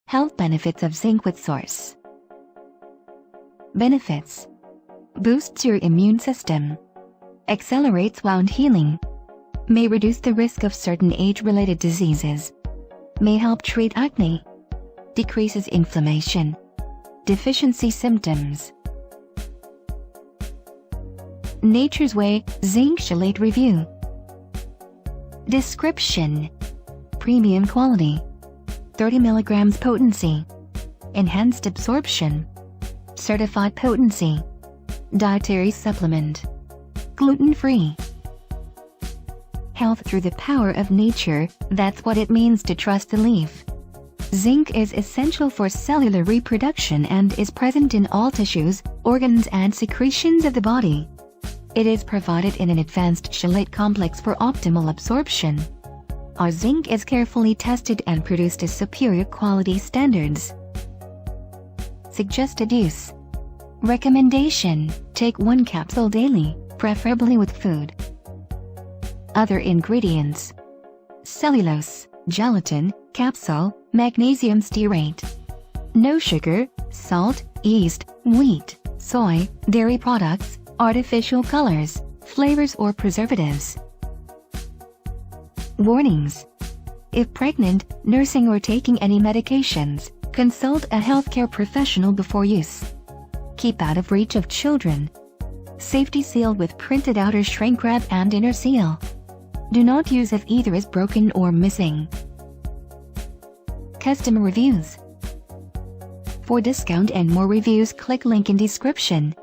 Health benefits of zinc with source. Benefits: boosts your immune system, accelerates wound healing, may reduce the risk of certain age-related diseases, may help treat acne, decreases inflammation. Deficiency symptoms. Nature's Way Zinc Chelate Review. Description: premium quality, 30 mg potency, enhanced absorption, certified potency, dietary supplement, gluten-free. Health through the power of nature, that's what it means to trust the leaf. Zinc is essential for cellular reproduction and is present in all tissues, organs and secretions of the body. It is provided in an advanced chelate complex for optimal absorption. Our zinc is carefully tested and produced to superior quality standards. Suggested use. Recommendation: take 1 capsule daily, preferably with food. Other ingredients: cellulose, gelatin, capsule, magnesium stearate. No sugar, salt, yeast, wheat, soy, dairy products, artificial colors, flavors or preservatives. Warnings: if pregnant, nursing or taking any medications, consult a healthcare professional before use. Keep out of reach of children. Safety sealed with printed outer shrink wrap and inner seal. Do not use if either is broken or missing. Customer reviews. For discount and more reviews, click link in description.